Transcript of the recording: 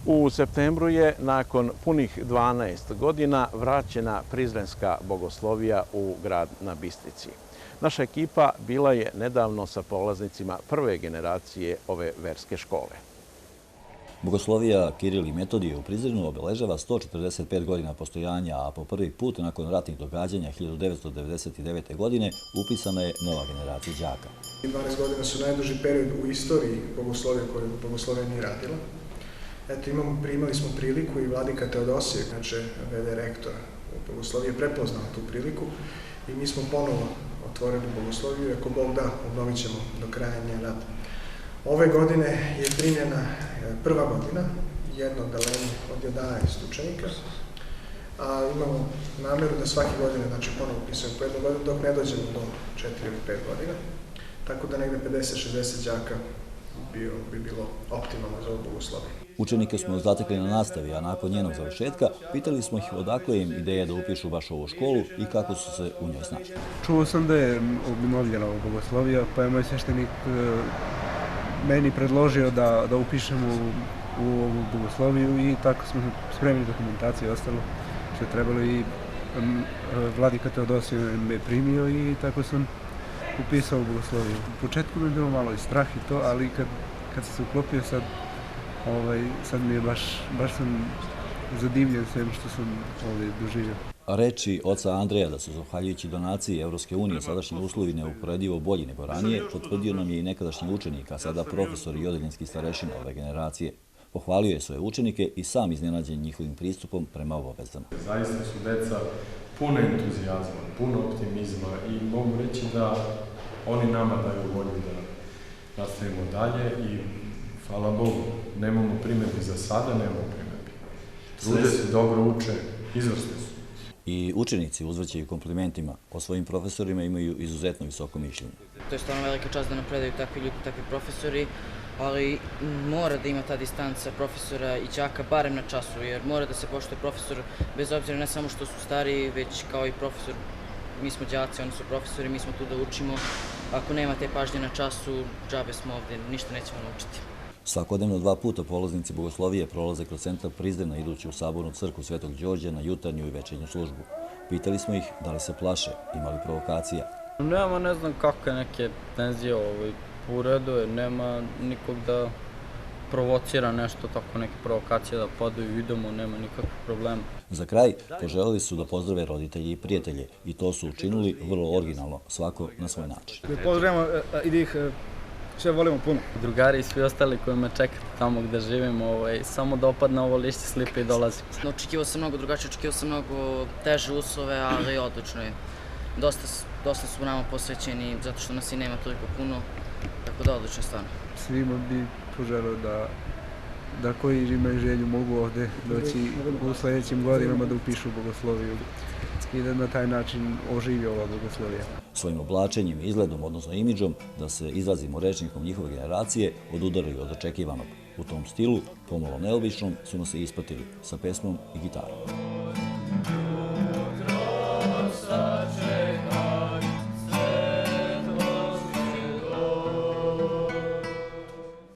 U septembru je nakon punih 12 godina vraćena prizrenska bogoslovija u grad na Bistrici. Naša ekipa bila je nedavno sa polaznicima prve generacije ove verske škole. Bogoslovija Kiril i Metodije u Prizrenu obeležava 145 godina postojanja, a po prvi put nakon ratnih događanja 1999. godine upisana je nova generacija đaka. 12 godina su najduži period u istoriji bogoslovija koju bogoslovija nije radila. Eto, primali smo priliku i vladika Teodosije, znači v.d. rektora u bogosloviji, je prepoznao tu priliku i mi smo ponovo otvorili bogosloviju i ako Bog da, obnovit ćemo do kraja njen rad. Ove godine je primljena prva godina, jedno odeljenje od 11 učenika, a imamo nameru da svake godine, znači ponovo upisujemo po jednu godinu dok ne dođemo do 4 ili 5 godina, tako da negde 50-60 đaka bi bilo optimalno za ovu bogosloviju. Učenike smo zatekli na nastavi, a nakon njenog završetka pitali smo ih odakle im ideja da upišu baš ovu školu i kako su se u njoj snašli. Čuo sam da je obnovljena ova bogoslovija, pa je moj sveštenik meni predložio da upišem u ovu bogosloviju i tako smo spremili dokumentaciju i ostalo što je trebalo i vladika Teodosije me primio i tako sam upisao u bogosloviju. U početku mi je bilo malo i strah i to, ali kad sam se uklopio sad mi je baš sam zadivljen svem što sam ovdje doživio. Reči oca Andreja da su zahvaljujući donaciji Evropske unije sadašnji uslovi neuporedivo bolji nego ranije, potvrdio nam je i nekadašnji učenik, a sada profesor i odeljenski starešina ove generacije. Pohvalio je svoje učenike i sam iznenađen njihovim pristupom prema obavezama. Zaista su deca puno entuzijazma, puno optimizma i mogu reći da oni nama daju volju da nastavimo dalje i hvala Bogu, nemamo primjedbi za sada, nemamo primjedbi. Trude se, dobro uče, izvrsni su. I učenici uzvraćaju komplimentima, o svojim profesorima imaju izuzetno visoko mišljenje. To je stvarno velika čast da napredaju takvi ljudi, takvi profesori, ali mora da ima ta distanca profesora i đaka barem na času, jer mora da se poštuje profesor bez obzira ne samo što su stariji, već kao i profesor. Mi smo đaci, oni su profesori, mi smo tu da učimo. Ako nema te pažnje na času, džabe smo ovdje, ništa nećemo naučiti. Svakodnevno 2 puta polaznici bogoslovije prolaze kroz centar Prizrena idući u sabornu crkvu Svetog Đorđa na jutarnju i večernju službu. Pitali smo ih da li se plaše, imali provokacija. Nema, ne znam kakve neke tenzije, u redu je, nema nikog da provocira nešto, tako neke provokacije da padaju, idemo, nema nikakvih problema. Za kraj, poželeli su da pozdrave roditelje i prijatelje i to su učinili vrlo originalno, svako na svoj način. Pozdravimo i da ih sve volimo puno. Drugari i svi ostali koji me čekate tamo gde živim, samo da opadne ovo lišće slipe i dolazim. Očekivao sam mnogo drugačije, očekivao sam mnogo teže uslove, ali odlično je. Dosta su nama posvećeni zato što nas i nema toliko puno, tako da odlično je stvarno. Svima bi poželio da koji imaju želju mogu ovdje doći u sljedećim godinama da upišu bogosloviju i da na taj način oživi ova bogoslovija. Svojim oblačenjem, izgledom, odnosno imidžom, da se izrazimo rečnikom njihove generacije, odudaraju od očekivanog. U tom stilu, pomalo neobičnom, su nas se ispratili sa pesmom i gitarom.